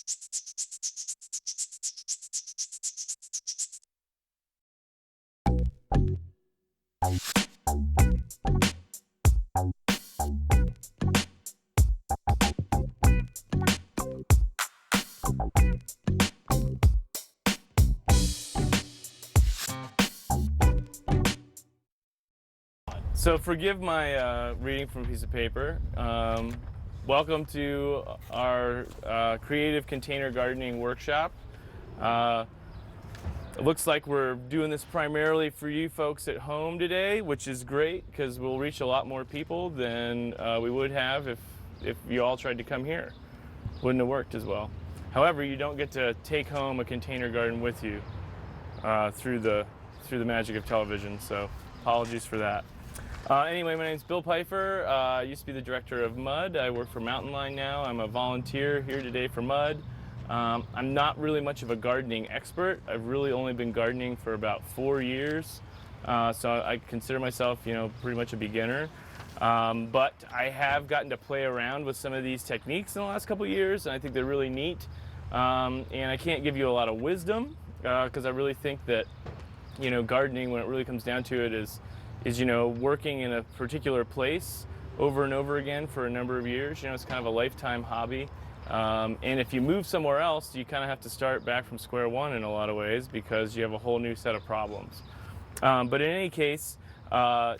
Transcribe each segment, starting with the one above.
So forgive my reading from a piece of paper. Welcome to our creative container gardening workshop. It looks like we're doing this primarily for you folks at home today, which is great because we'll reach a lot more people than we would have if you all tried to come here. Wouldn't have worked as well. However, you don't get to take home a container garden with you through the magic of television, so apologies for that. Anyway, my name's Bill Pfeiffer. I used to be the director of MUD. I work for Mountain Line now. I'm a volunteer here today for MUD. I'm not really much of a gardening expert. I've really only been gardening for about 4 years, so I consider myself, pretty much a beginner. But I have gotten to play around with some of these techniques in the last couple of years, and I think they're really neat. And I can't give you a lot of wisdom because I really think that, gardening, when it really comes down to it, is working in a particular place over and over again for a number of years. It's kind of a lifetime hobby. And if you move somewhere else, you kind of have to start back from square one in a lot of ways because you have a whole new set of problems. But in any case, we're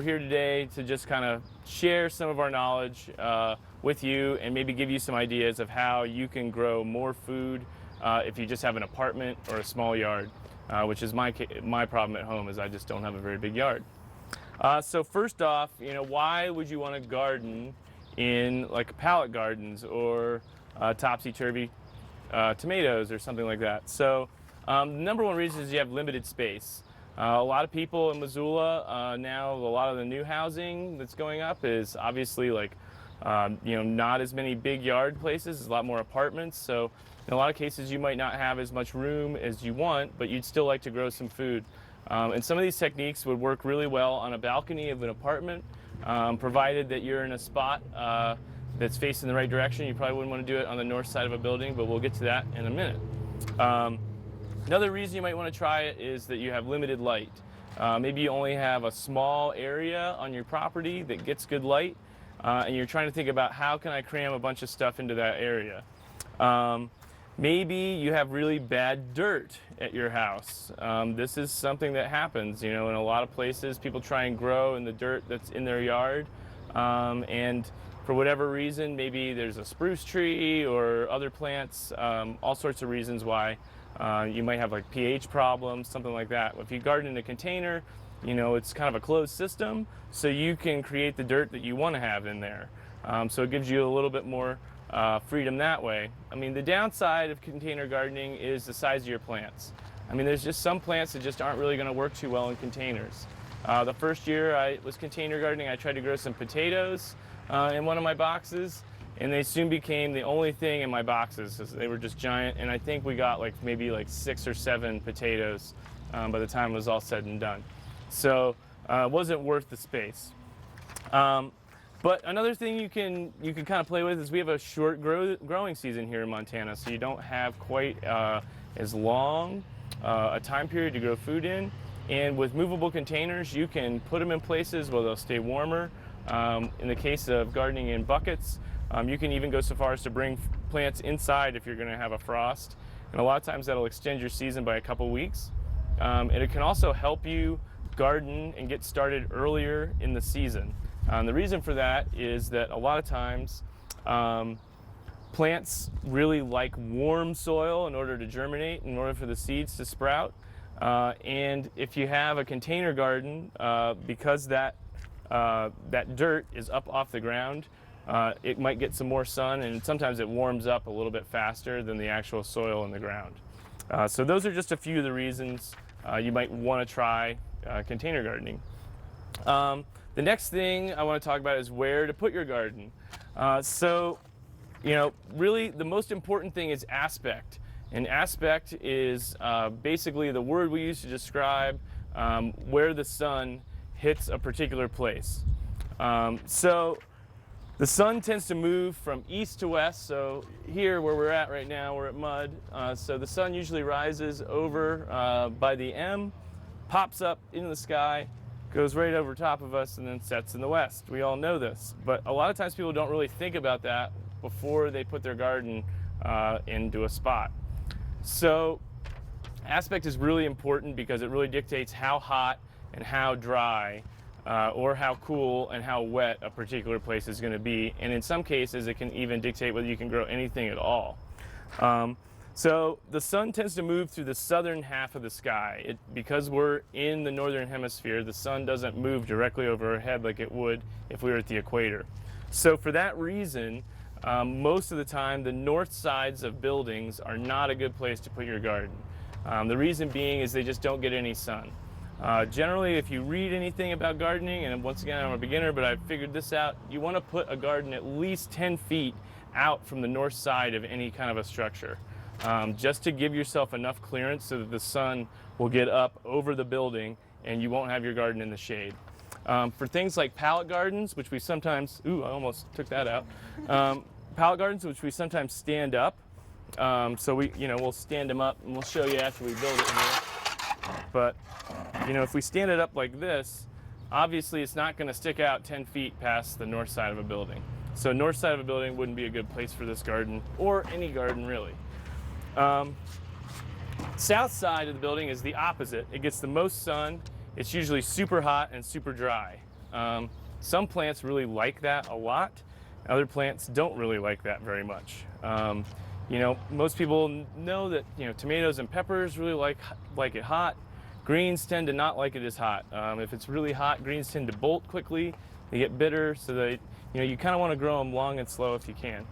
here today to just kind of share some of our knowledge with you and maybe give you some ideas of how you can grow more food if you just have an apartment or a small yard. Which is my problem at home, is I just don't have a very big yard. So first off, why would you want to garden in like pallet gardens or topsy-turvy tomatoes or something like that? So the number one reason is you have limited space. A lot of people in Missoula now, a lot of the new housing that's going up is obviously like not as many big yard places. There's a lot more apartments. So in a lot of cases, you might not have as much room as you want, but you'd still like to grow some food. And some of these techniques would work really well on a balcony of an apartment, provided that you're in a spot that's facing the right direction. You probably wouldn't want to do it on the north side of a building, but we'll get to that in a minute. Another reason you might want to try it is that you have limited light. Maybe you only have a small area on your property that gets good light, and you're trying to think about how can I cram a bunch of stuff into that area. Maybe you have really bad dirt at your house. This is something that happens, in a lot of places. People try and grow in the dirt that's in their yard, and for whatever reason, maybe there's a spruce tree or other plants, all sorts of reasons why you might have like pH problems, something like that. If you garden in a container, it's kind of a closed system, so you can create the dirt that you want to have in there. So it gives you a little bit more freedom that way. The downside of container gardening is the size of your plants. There's just some plants that just aren't really going to work too well in containers. The first year I was container gardening, I tried to grow some potatoes in one of my boxes, and they soon became the only thing in my boxes because they were just giant, and I think we got maybe 6 or 7 potatoes by the time it was all said and done. So it wasn't worth the space. But another thing you can kind of play with is we have a short growing season here in Montana, so you don't have quite as long a time period to grow food in. And with movable containers, you can put them in places where they'll stay warmer. In the case of gardening in buckets, you can even go so far as to bring plants inside if you're going to have a frost. And a lot of times that'll extend your season by a couple weeks. And it can also help you garden and get started earlier in the season. The reason for that is that a lot of times plants really like warm soil in order to germinate, in order for the seeds to sprout. And if you have a container garden, because that dirt is up off the ground, it might get some more sun, and sometimes it warms up a little bit faster than the actual soil in the ground. So those are just a few of the reasons you might want to try container gardening. The next thing I want to talk about is where to put your garden. Really the most important thing is aspect. And aspect is basically the word we use to describe where the sun hits a particular place. So The sun tends to move from east to west. So here where we're at right now, we're at Mud. So the sun usually rises over by the M, pops up into the sky, goes right over top of us, and then sets in the west. We all know this, but a lot of times people don't really think about that before they put their garden into a spot. So aspect is really important because it really dictates how hot and how dry or how cool and how wet a particular place is going to be. And in some cases, it can even dictate whether you can grow anything at all. So the sun tends to move through the southern half of the sky. Because we're in the northern hemisphere, the sun doesn't move directly over our head like it would if we were at the equator. So for that reason, most of the time, the north sides of buildings are not a good place to put your garden. The reason being is they just don't get any sun. Generally, if you read anything about gardening, and once again, I'm a beginner, but I've figured this out, you want to put a garden at least 10 feet out from the north side of any kind of a structure, just to give yourself enough clearance so that the sun will get up over the building and you won't have your garden in the shade. For things like pallet gardens, which we sometimes, ooh, I almost took that out. Pallet gardens, which we sometimes stand up. So we'll stand them up and we'll show you after we build it here. But, if we stand it up like this, obviously it's not going to stick out 10 feet past the north side of a building. So north side of a building wouldn't be a good place for this garden, or any garden really. South side of the building is the opposite. It gets the most sun. It's usually super hot and super dry. Some plants really like that a lot. Other plants don't really like that very much. Most people know that tomatoes and peppers really like it hot. Greens tend to not like it as hot. If it's really hot, greens tend to bolt quickly. They get bitter, so they you kind of want to grow them long and slow if you can.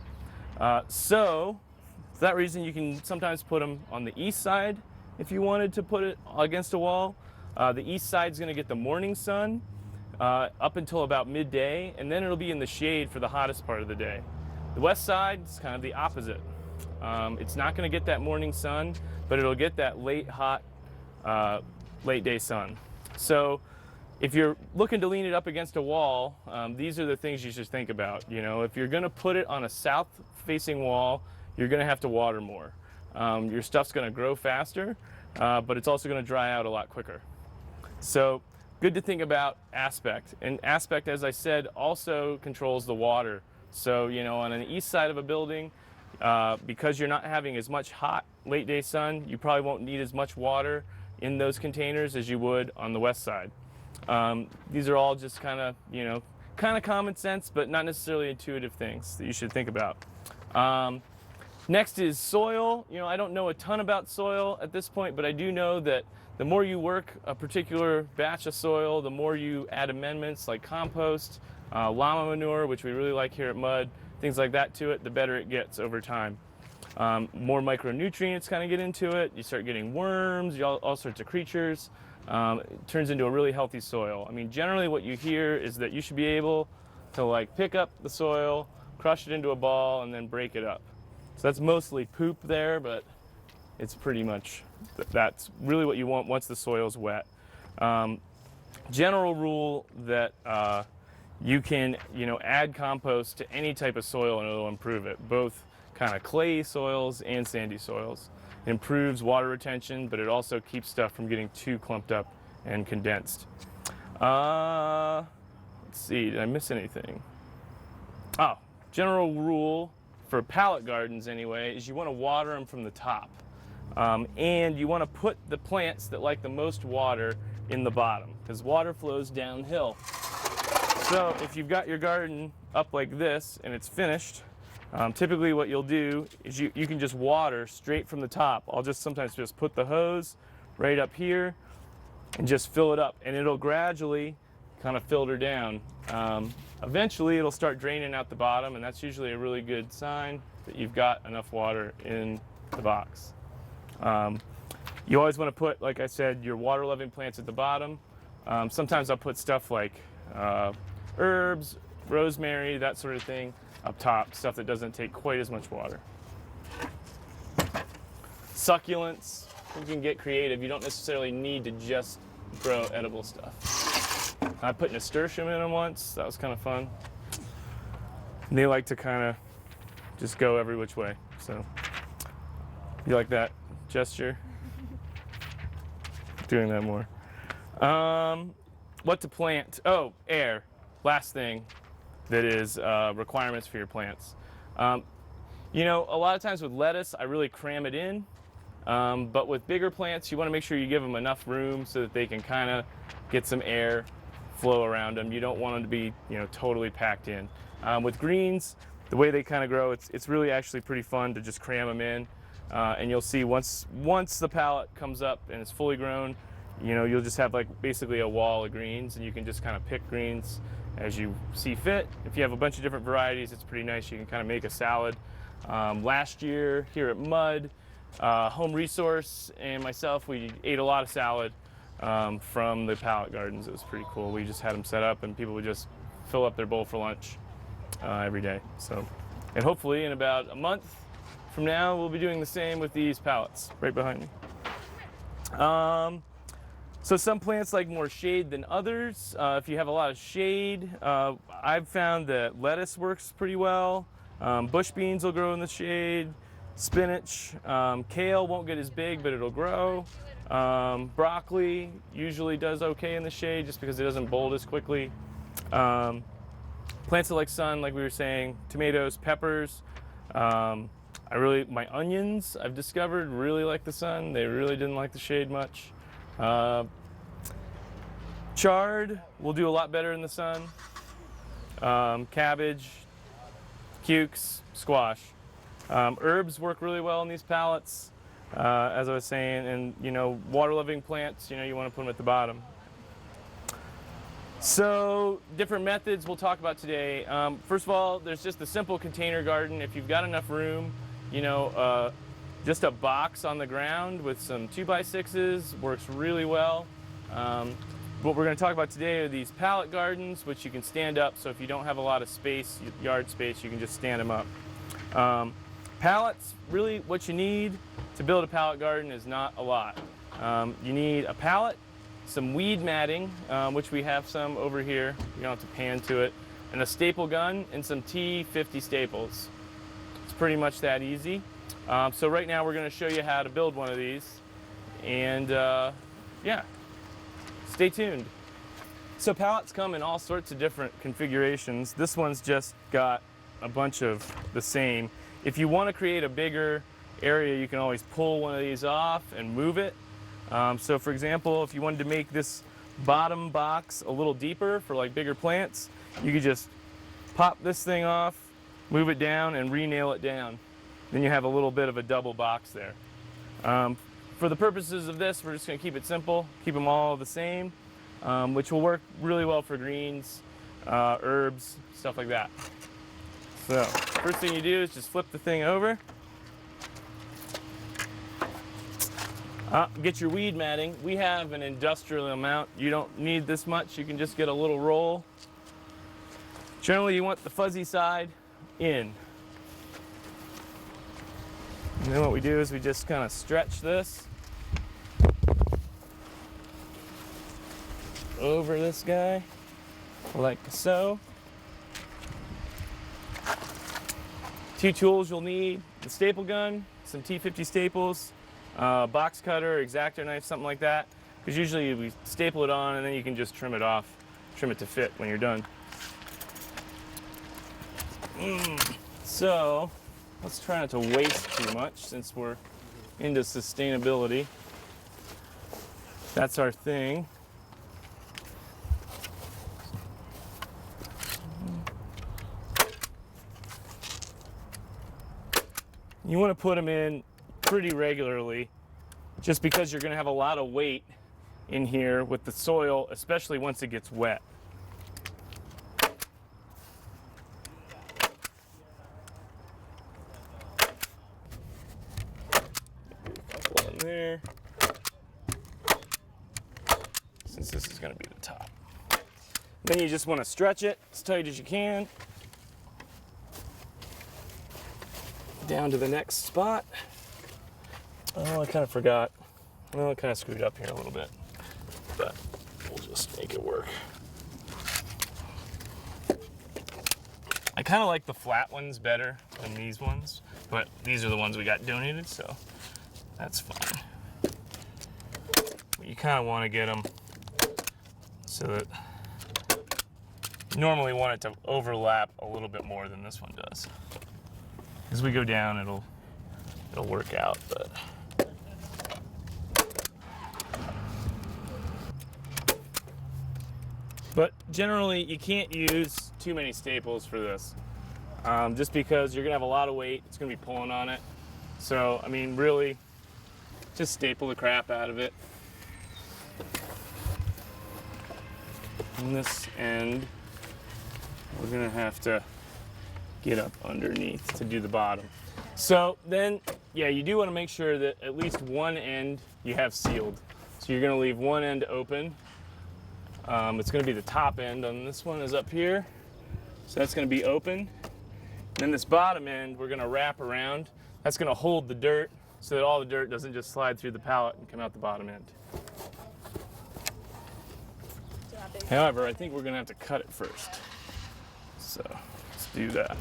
So for that reason, you can sometimes put them on the east side if you wanted to put it against a wall. The east side is going to get the morning sun up until about midday, and then it'll be in the shade for the hottest part of the day. The west side is kind of the opposite. It's not going to get that morning sun, but it'll get that late hot, late day sun. So if you're looking to lean it up against a wall, these are the things you should think about. If you're going to put it on a south facing wall, you're going to have to water more. Your stuff's going to grow faster, but it's also going to dry out a lot quicker. So good to think about aspect. And aspect, as I said, also controls the water. So on an east side of a building, because you're not having as much hot late day sun, you probably won't need as much water in those containers as you would on the west side. These are all just kind of common sense, but not necessarily intuitive things that you should think about. Next is soil. I don't know a ton about soil at this point, but I do know that the more you work a particular batch of soil, the more you add amendments like compost, llama manure, which we really like here at Mud, things like that to it, the better it gets over time. More micronutrients kind of get into it. You start getting worms, all sorts of creatures. It turns into a really healthy soil. I mean, generally what you hear is that you should be able to pick up the soil, crush it into a ball, and then break it up. So that's mostly poop there, but it's pretty much, that's really what you want once the soil's wet. General rule that you can add compost to any type of soil and it'll improve it, both kind of clay soils and sandy soils. It improves water retention, but it also keeps stuff from getting too clumped up and condensed. Let's see, did I miss anything? Oh, general rule for pallet gardens anyway is you want to water them from the top. And you want to put the plants that like the most water in the bottom, because water flows downhill. So if you've got your garden up like this and it's finished, typically what you'll do is you can just water straight from the top. I'll just sometimes just put the hose right up here and just fill it up, and it'll gradually kind of filter down. Eventually it'll start draining out the bottom, and that's usually a really good sign that you've got enough water in the box. You always want to put, like I said, your water loving plants at the bottom. Sometimes I'll put stuff like herbs, rosemary, that sort of thing up top, stuff that doesn't take quite as much water. Succulents, you can get creative. You don't necessarily need to just grow edible stuff. I put nasturtium in them once. That was kind of fun. And they like to kind of just go every which way. So you like that gesture? Doing that more. What to plant? Oh, air. Last thing that is requirements for your plants. You know, a lot of times with lettuce, I really cram it in. But with bigger plants, you want to make sure you give them enough room so that they can kind of get some air flow around them. You don't want them to be, you know, totally packed in. With greens, the way they kind of grow, it's really actually pretty fun to just cram them in. And you'll see once the pallet comes up and it's fully grown, you know, you'll just have like basically a wall of greens, and you can just kind of pick greens as you see fit. If you have a bunch of different varieties, it's pretty nice. You can kind of make a salad. Last year here at Mud, Home Resource and myself, we ate a lot of salad from the pallet gardens. It was pretty cool. We just had them set up and people would just fill up their bowl for lunch every day. So, and hopefully in about a month from now, we'll be doing the same with these pallets right behind me. So some plants like more shade than others. If you have a lot of shade, I've found that lettuce works pretty well. Bush beans will grow in the shade. Spinach, kale won't get as big, but it'll grow. Broccoli usually does okay in the shade just because it doesn't bolt as quickly. Plants that like sun, like we were saying, tomatoes, peppers. My onions, I've discovered, really like the sun. They really didn't like the shade much. Chard will do a lot better in the sun. Cabbage, cukes, squash. Herbs work really well in these pallets, as I was saying, and you know, water-loving plants, you know, you want to put them at the bottom. So different methods we'll talk about today. First of all, there's just the simple container garden. If you've got enough room, you know, just a box on the ground with some 2x6s works really well. What we're going to talk about today are these pallet gardens, which you can stand up. So if you don't have a lot of space, yard space, you can just stand them up. Pallets, really what you need to build a pallet garden is not a lot. You need a pallet, some weed matting, which we have some over here. You don't have to pan to it, and a staple gun and some T50 staples. It's pretty much that easy. So right now we're going to show you how to build one of these, and yeah, stay tuned. So pallets come in all sorts of different configurations. This one's just got a bunch of the same. If you want to create a bigger area, you can always pull one of these off and move it. So for example, if you wanted to make this bottom box a little deeper for like bigger plants, you could just pop this thing off, move it down, and re-nail it down. Then you have a little bit of a double box there. For the purposes of this, we're just going to keep it simple, keep them all the same, which will work really well for greens, herbs, stuff like that. So first thing you do is just flip the thing over. Get your weed matting. We have an industrial amount. You don't need this much. You can just get a little roll. Generally, you want the fuzzy side in. And then what we do is we just kind of stretch this over this guy, like so. Two tools you'll need: the staple gun, some T50 staples, box cutter, X-Acto knife, something like that. Because usually we staple it on and then you can just trim it off, trim it to fit when you're done. So let's try not to waste too much since we're into sustainability. That's our thing. You want to put them in pretty regularly, just because you're going to have a lot of weight in here with the soil, especially once it gets wet. Couple in there, since this is going to be the top. Then you just want to stretch it as tight as you can down to the next spot. Oh, I kind of forgot. Well, I kind of screwed up here a little bit, but we'll just make it work. I kind of like the flat ones better than these ones, but these are the ones we got donated, so that's fine. But you kind of want to get them so that you normally want it to overlap a little bit more than this one does. As we go down, it'll work out, but generally you can't use too many staples for this, just because you're gonna have a lot of weight. It's gonna be pulling on it. So I mean, really, just staple the crap out of it. On this end, we're gonna have to get up underneath to do the bottom. So then, yeah, you do want to make sure that at least one end you have sealed. So you're gonna leave one end open. It's gonna be the top end on this one is up here. So that's gonna be open. And then this bottom end, we're gonna wrap around. That's gonna hold the dirt so that all the dirt doesn't just slide through the pallet and come out the bottom end. However, I think we're gonna have to cut it first. So let's do that.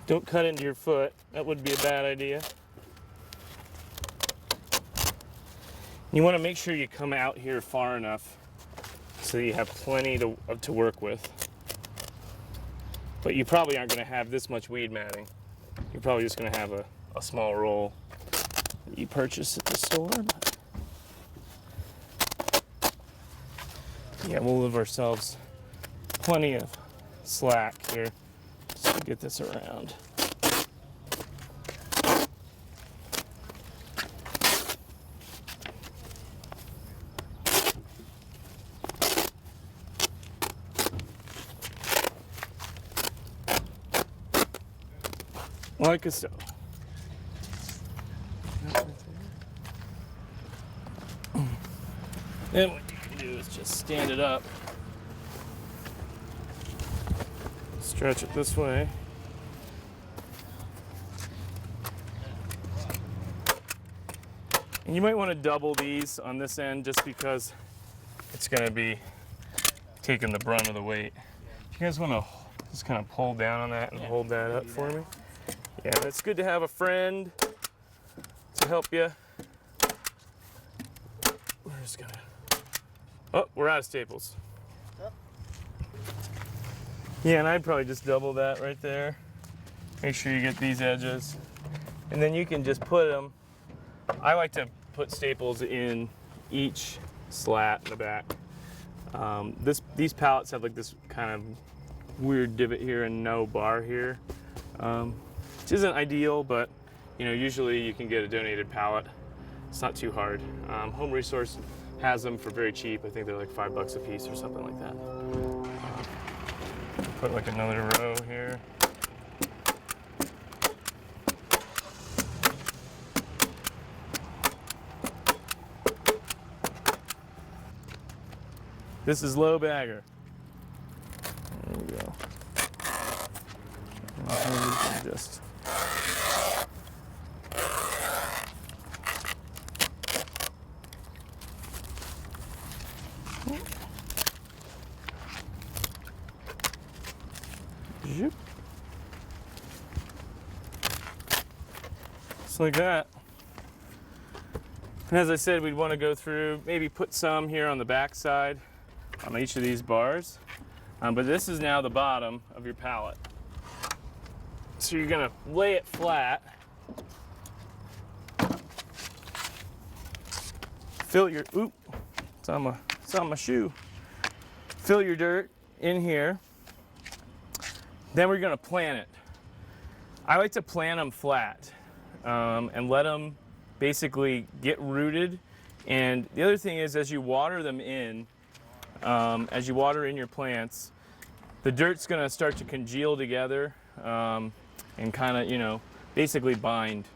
Don't cut into your foot. That would be a bad idea. You want to make sure you come out here far enough so you have plenty to work with. But you probably aren't going to have this much weed matting. You're probably just going to have a small roll that you purchase at the store. But yeah, we'll leave ourselves plenty of slack here just to get this around. Like so. Then what you can do is just stand it up, stretch it this way, and you might want to double these on this end just because it's going to be taking the brunt of the weight. If you guys want to just kind of pull down on that and hold that up for me. Yeah, it's good to have a friend to help you. We're just gonna, oh, we're out of staples. Yeah, and I'd probably just double that right there. Make sure you get these edges. And then you can just put them, I like to put staples in each slat in the back. These pallets have like this kind of weird divot here and no bar here. Which isn't ideal, but you know, usually you can get a donated pallet. It's not too hard. Home Resource has them for very cheap. I think they're like $5 a piece or something like that. Put like another row here. This is low bagger. There we go. And just Zoop. Just like that. And as I said, we'd want to go through, maybe put some here on the back side on each of these bars. But this is now the bottom of your pallet. So you're gonna lay it flat. Fill your, oop, it's on my shoe. Fill your dirt in here. Then we're gonna plant it. I like to plant them flat and let them basically get rooted. And the other thing is, as you water them in, as you water in your plants, the dirt's gonna start to congeal together and kind of, you know, basically bind.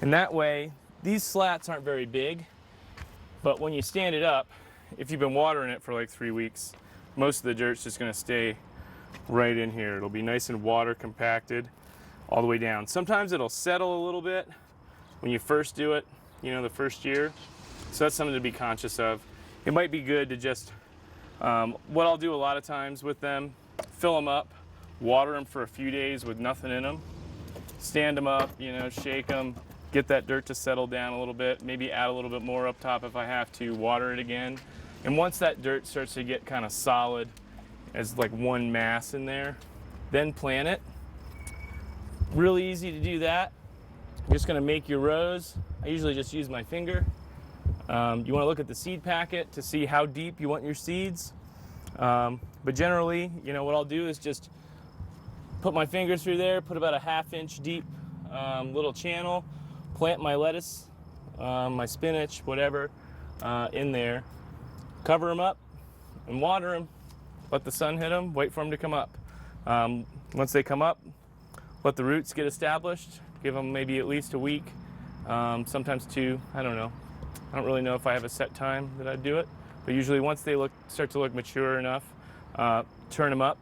And that way, these slats aren't very big, but when you stand it up, if you've been watering it for like 3 weeks, most of the dirt's just going to stay right in here. It'll be nice and water compacted all the way down. Sometimes it'll settle a little bit when you first do it, you know, the first year. So that's something to be conscious of. It might be good to just, what I'll do a lot of times with them, fill them up, water them for a few days with nothing in them, stand them up, you know, shake them, get that dirt to settle down a little bit, maybe add a little bit more up top if I have to, water it again. And once that dirt starts to get kind of solid as like one mass in there, then plant it. Really easy to do that. You're just gonna make your rows. I usually just use my finger. You wanna look at the seed packet to see how deep you want your seeds. But generally, you know, what I'll do is just put my fingers through there, put about a 1/2 inch deep little channel, plant my lettuce, my spinach, whatever, in there, cover them up and water them, let the sun hit them, wait for them to come up. Once they come up, let the roots get established, give them maybe at least a week, sometimes 2, I don't know. I don't really know if I have a set time that I do it, but usually once they start to look mature enough, turn them up,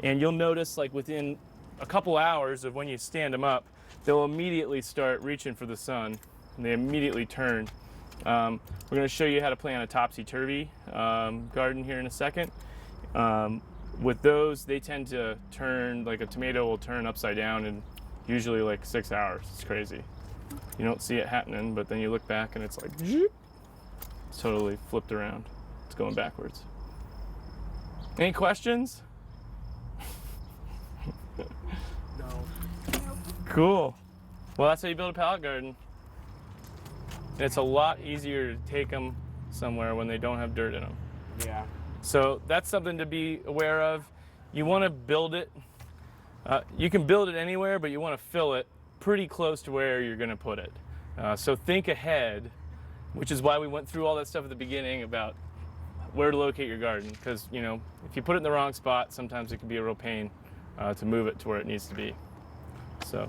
and you'll notice like within a couple hours of when you stand them up, they'll immediately start reaching for the sun, and they immediately turn. We're going to show you how to plant a topsy-turvy garden here in a second. With those, they tend to turn, like a tomato will turn upside down in usually like 6 hours. It's crazy. You don't see it happening, but then you look back and it's like, it's totally flipped around. It's going backwards. Any questions? No. Cool. Well, that's how you build a pallet garden. And it's a lot easier to take them somewhere when they don't have dirt in them. Yeah. So that's something to be aware of. You want to build it. You can build it anywhere, but you want to fill it pretty close to where you're going to put it. So think ahead, which is why we went through all that stuff at the beginning about where to locate your garden. Because, you know, if you put it in the wrong spot, sometimes it can be a real pain to move it to where it needs to be. So,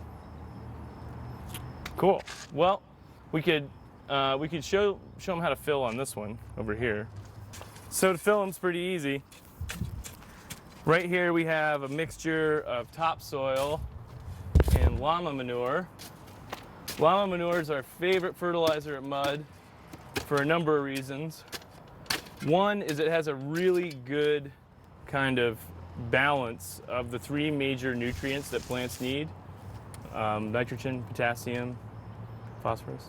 cool. Well, we could show them how to fill on this one over here. So to fill them's pretty easy. Right here we have a mixture of topsoil and llama manure. Llama manure is our favorite fertilizer at Mud for a number of reasons. One is it has a really good kind of balance of the 3 major nutrients that plants need. Nitrogen, potassium, phosphorus,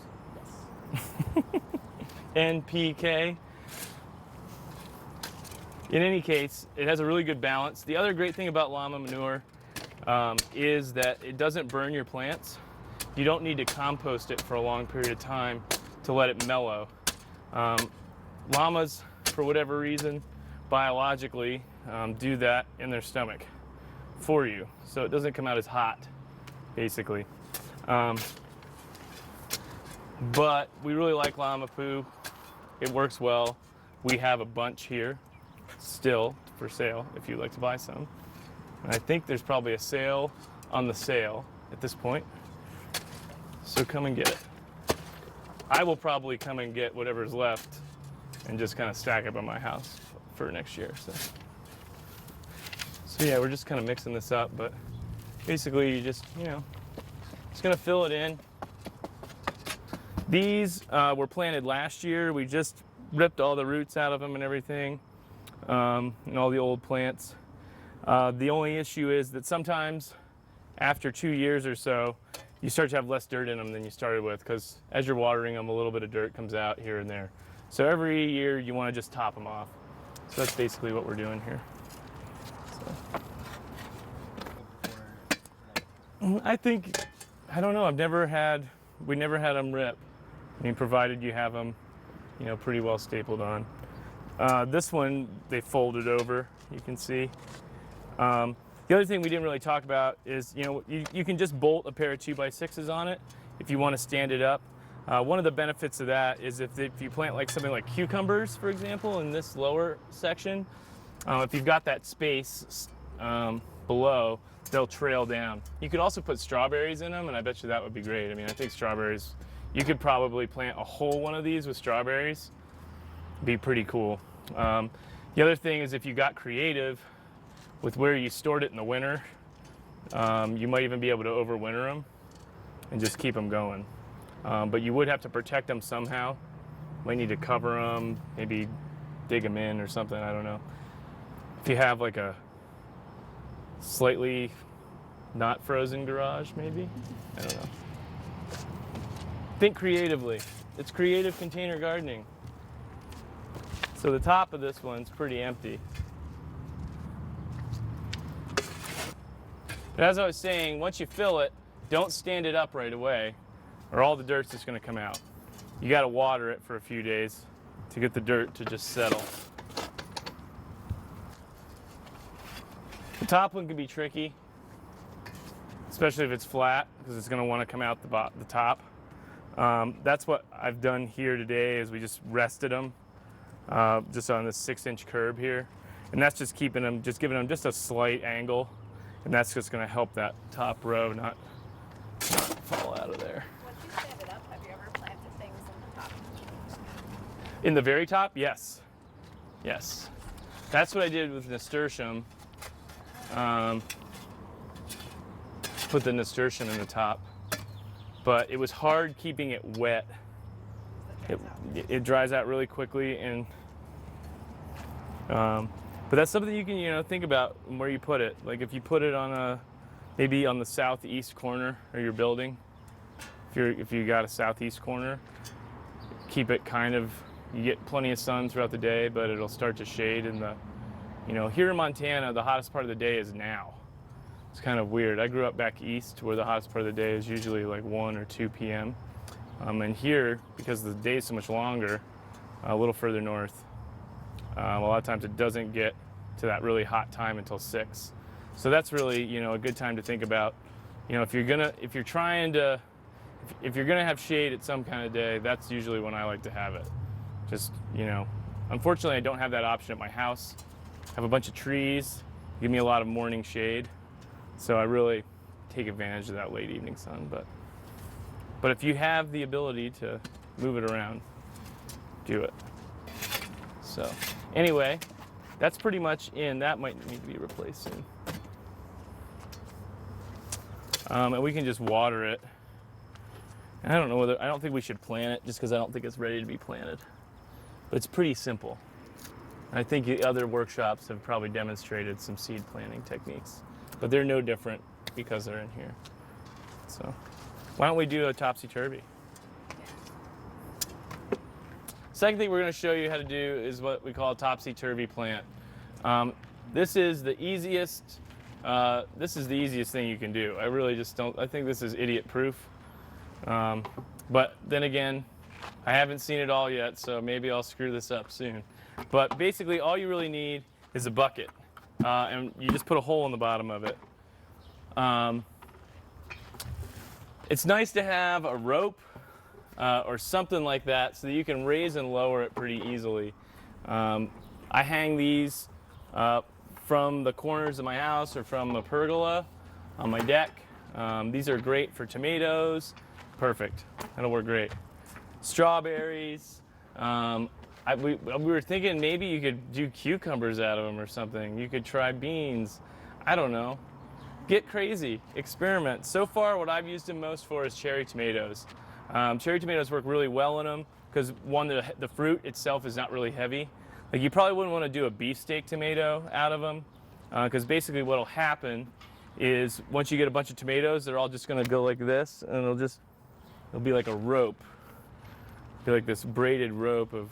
NPK. In any case, it has a really good balance. The other great thing about llama manure is that it doesn't burn your plants. You don't need to compost it for a long period of time to let it mellow. Llamas, for whatever reason, biologically, do that in their stomach for you. So it doesn't come out as hot, basically. But we really like llama poo. It works well. We have a bunch here still for sale if you'd like to buy some. And I think there's probably a sale on the sale at this point. So come and get it. I will probably come and get whatever's left and just kind of stack it by my house for next year. So yeah, we're just kind of mixing this up, but basically you just, you know, just gonna fill it in. These were planted last year. We just ripped all the roots out of them and everything, and all the old plants. The only issue is that sometimes after 2 years or so, you start to have less dirt in them than you started with, because as you're watering them, a little bit of dirt comes out here and there. So every year you want to just top them off. So that's basically what we're doing here. So. I think, I don't know, we never had them rip. I mean, provided you have them, you know, pretty well stapled on. This one, they folded over, you can see. The other thing we didn't really talk about is, you know, you can just bolt a pair of 2x6s on it if you want to stand it up. One of the benefits of that is if you plant like something like cucumbers, for example, in this lower section, if you've got that space below, they'll trail down. You could also put strawberries in them, and I bet you that would be great. I mean, I think strawberries, you could probably plant a whole one of these with strawberries. Be pretty cool. The other thing is if you got creative with where you stored it in the winter, you might even be able to overwinter them and just keep them going. But you would have to protect them somehow. Might need to cover them, maybe dig them in or something, I don't know. If you have like a slightly not frozen garage, maybe? I don't know. Think creatively. It's creative container gardening. So the top of this one's pretty empty. But as I was saying, once you fill it, don't stand it up right away or all the dirt's just gonna come out. You gotta water it for a few days to get the dirt to just settle. The top one can be tricky, especially if it's flat, because it's gonna wanna come out the top. That's what I've done here today is we just rested them just on this 6-inch curb here. And that's just keeping them, just giving them just a slight angle. And that's just gonna help that top row not fall out of there. Once you stand it up, have you ever planted things in the top? In the very top, yes. Yes. That's what I did with nasturtium. Put the nasturtium in the top. But it was hard keeping it wet. It dries out really quickly, and but that's something you can think about where you put it. Like if you put it on maybe on the southeast corner of your building, if you got a southeast corner, keep it you get plenty of sun throughout the day, but it'll start to shade in the here in Montana the hottest part of the day is now. It's kind of weird. I grew up back east where the hottest part of the day is usually like 1 or 2 p.m. And here, because the day is so much longer, a little further north, a lot of times it doesn't get to that really hot time until 6. So that's really, a good time to think about, if you're gonna have shade at some kind of day, that's usually when I like to have it. Just, unfortunately I don't have that option at my house. I have a bunch of trees, give me a lot of morning shade. So I really take advantage of that late evening sun, but if you have the ability to move it around, do it. So anyway, that's pretty much in. That might need to be replaced soon. And we can just water it. And I don't think we should plant it just because I don't think it's ready to be planted. But it's pretty simple. I think the other workshops have probably demonstrated some seed planting techniques, but they're no different because they're in here. So why don't we do a topsy-turvy? Second thing we're going to show you how to do is what we call a topsy-turvy plant. This is the easiest thing you can do. I think this is idiot-proof. But then again, I haven't seen it all yet, so maybe I'll screw this up soon. But basically, all you really need is a bucket. And you just put a hole in the bottom of it. It's nice to have a rope or something like that so that you can raise and lower it pretty easily. I hang these from the corners of my house or from a pergola on my deck. These are great for tomatoes. Perfect. That'll work great. Strawberries. We were thinking maybe you could do cucumbers out of them or something. You could try beans. I don't know. Get crazy. Experiment. So far, what I've used them most for is cherry tomatoes. Cherry tomatoes work really well in them because, one, the fruit itself is not really heavy. Like you probably wouldn't want to do a beefsteak tomato out of them because basically what will happen is once you get a bunch of tomatoes, they're all just going to go like this, and it'll be like a rope. It'll be like this braided rope of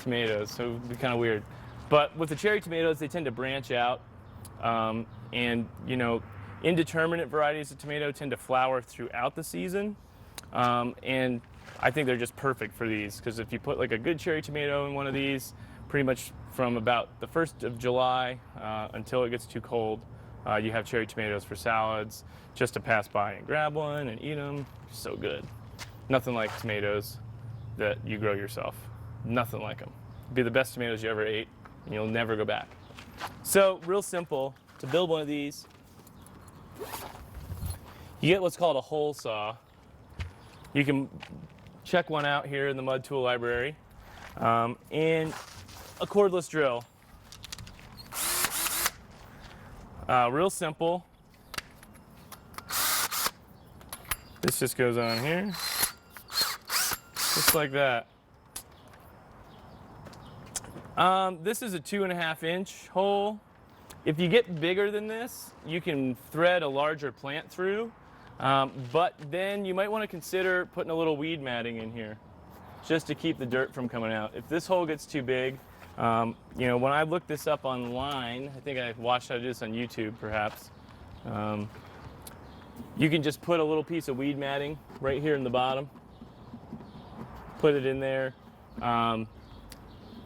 tomatoes, so it'd be kind of weird. But with the cherry tomatoes, they tend to branch out, and indeterminate varieties of tomato tend to flower throughout the season, and I think they're just perfect for these because if you put like a good cherry tomato in one of these, pretty much from about the 1st of July until it gets too cold, you have cherry tomatoes for salads, just to pass by and grab one and eat them. So good. Nothing like tomatoes that you grow yourself. Nothing like them. It'll be the best tomatoes you ever ate, and you'll never go back. So, real simple. To build one of these, you get what's called a hole saw. You can check one out here in the Mud Tool Library, and a cordless drill. Real simple. This just goes on here, just like that. This is a 2.5 inch hole. If you get bigger than this, you can thread a larger plant through, but then you might want to consider putting a little weed matting in here, just to keep the dirt from coming out. If this hole gets too big, you know, when I looked this up online, I think I watched how to do this on YouTube perhaps, you can just put a little piece of weed matting right here in the bottom, put it in there.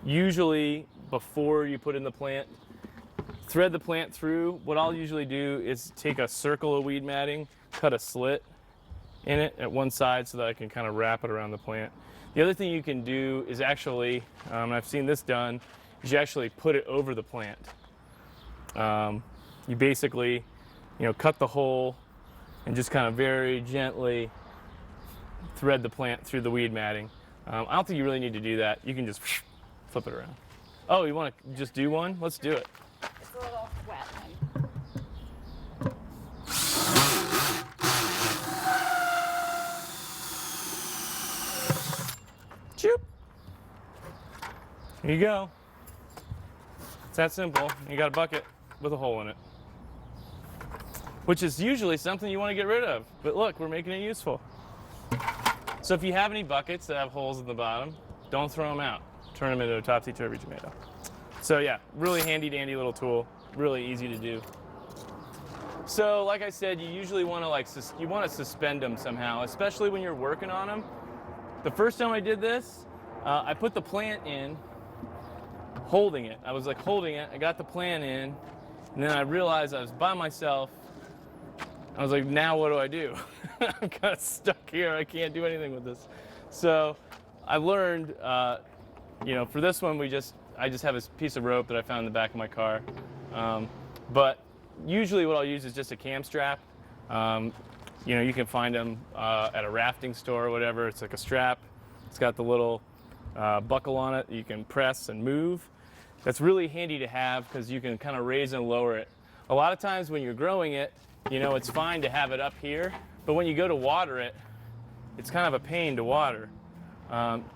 Usually before you put in the plant, thread the plant through. What I'll usually do is take a circle of weed matting, cut a slit in it at one side so that I can kind of wrap it around the plant. The other thing you can do is actually, I've seen this done, is you actually put it over the plant. You basically, you know, cut the hole and just kind of very gently thread the plant through the weed matting. I don't think you really need to do that. You can just flip it around. Oh, you want to just do one? Let's do it. It's a little wet. Choop. Here you go. It's that simple. You got a bucket with a hole in it, which is usually something you want to get rid of. But look, we're making it useful. So if you have any buckets that have holes in the bottom, don't throw them out. Turn them into a topsy-turvy tomato. So yeah, really handy dandy little tool, really easy to do. So like I said, you usually want to suspend them somehow, especially when you're working on them. The first time I did this, I put the plant in, holding it. I was like holding it, I got the plant in, and then I realized I was by myself. I was like, now what do I do? I'm kind of stuck here, I can't do anything with this. So I learned, you know, for this one, I just have this piece of rope that I found in the back of my car. But usually what I'll use is just a cam strap. You know, you can find them at a rafting store or whatever. It's like a strap. It's got the little buckle on it that you can press and move. That's really handy to have because you can kind of raise and lower it. A lot of times when you're growing it, you know, it's fine to have it up here, but when you go to water it, it's kind of a pain to water.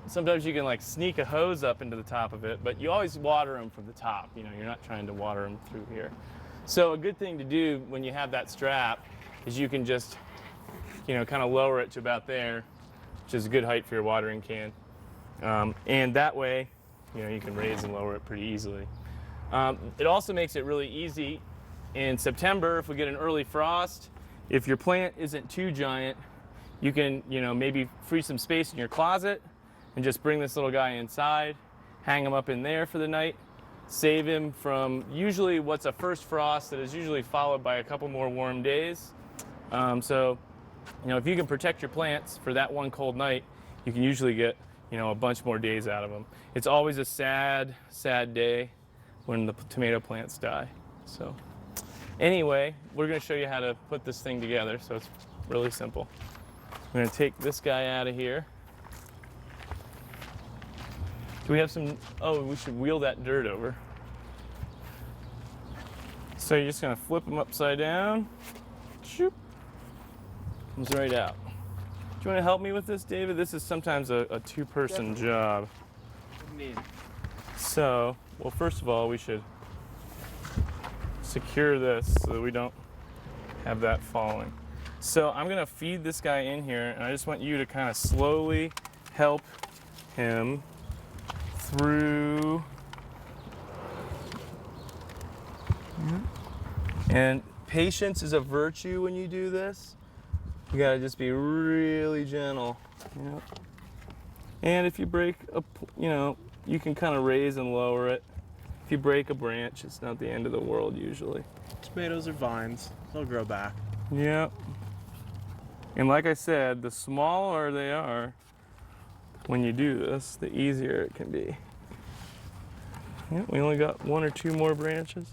Sometimes you can like sneak a hose up into the top of it, but you always water them from the top. You know, you're not trying to water them through here. So a good thing to do when you have that strap is you can just, you know, kind of lower it to about there, which is a good height for your watering can. And that way, you know, you can raise and lower it pretty easily. It also makes it really easy in September if we get an early frost. If your plant isn't too giant, you can, you know, maybe free some space in your closet and just bring this little guy inside, hang him up in there for the night, save him from usually what's a first frost that is usually followed by a couple more warm days. So, you know, if you can protect your plants for that one cold night, you can usually get, you know, a bunch more days out of them. It's always a sad, sad day when the tomato plants die. So anyway, we're going to show you how to put this thing together. So it's really simple. I'm going to take this guy out of here. Do we have some, oh, we should wheel that dirt over. So you're just going to flip them upside down. Shoop. Comes right out. Do you want to help me with this, David? This is sometimes a two-person job. So, well, first of all, we should secure this so that we don't have that falling. So I'm going to feed this guy in here, and I just want you to kind of slowly help him through. And patience is a virtue when you do this. You got to just be really gentle. Yep. And if you break a, you know, you can kind of raise and lower it. If you break a branch, it's not the end of the world usually. Tomatoes are vines. They'll grow back. Yep. And like I said, the smaller they are, when you do this, the easier it can be. Yep, we only got one or two more branches.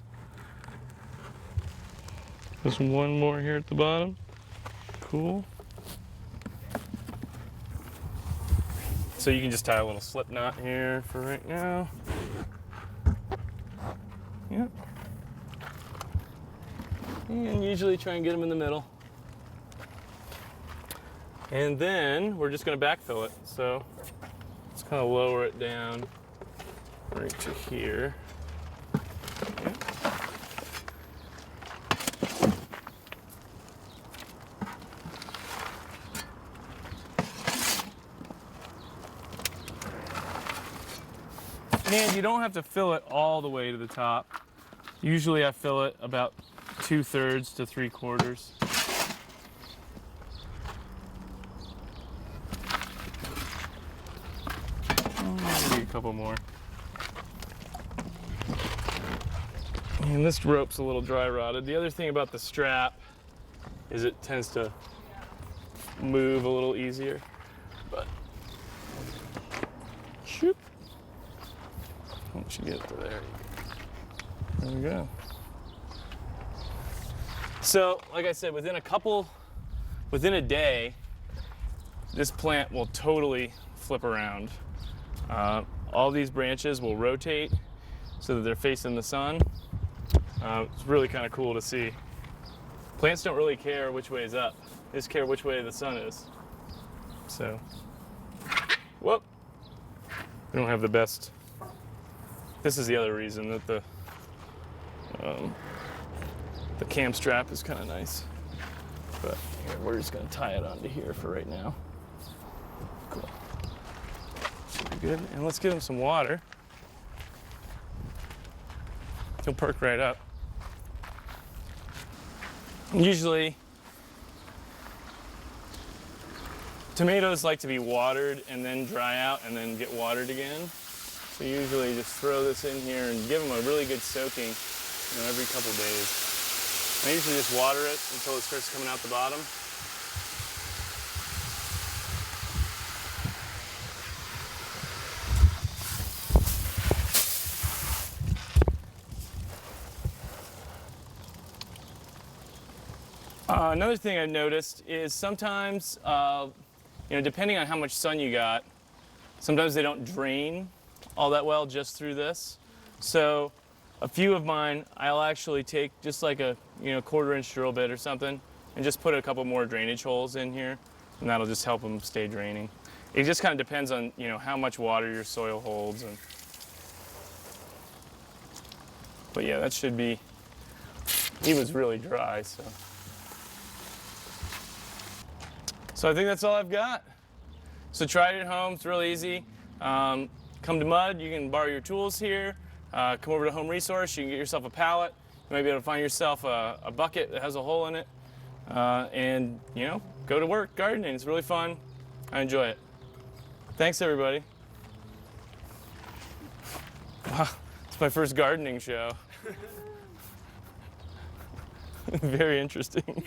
There's one more here at the bottom. Cool. So you can just tie a little slip knot here for right now. Yep. And usually try and get them in the middle. And then we're just going to backfill it. So let's kind of lower it down right to here. Yeah. And you don't have to fill it all the way to the top. Usually I fill it about 2/3 to 3/4. Maybe a couple more. And this rope's a little dry rotted. The other thing about the strap is it tends to move a little easier. But shoop. Once you get to there, there we go. So, like I said, within a day, this plant will totally flip around. All these branches will rotate so that they're facing the sun. It's really kind of cool to see. Plants don't really care which way is up. They just care which way the sun is. So, whoop. We don't have the best. This is the other reason that the cam strap is kind of nice. But here, we're just going to tie it onto here for right now. Cool. Should be good. And let's give him some water. He'll perk right up. Usually, tomatoes like to be watered and then dry out and then get watered again. So usually just throw this in here and give them a really good soaking, every couple days. I usually just water it until it starts coming out the bottom. Another thing I've noticed is sometimes, depending on how much sun you got, sometimes they don't drain all that well just through this. So a few of mine, I'll actually take just like a 1/4-inch drill bit or something and just put a couple more drainage holes in here, and that'll just help them stay draining. It just kind of depends on how much water your soil holds. But yeah, that should be. He was really dry, so. So I think that's all I've got. So try it at home. It's real easy. Come to Mud. You can borrow your tools here. Come over to Home Resource. You can get yourself a pallet. You might be able to find yourself a bucket that has a hole in it. And go to work gardening. It's really fun. I enjoy it. Thanks, everybody. Wow, it's my first gardening show. Very interesting.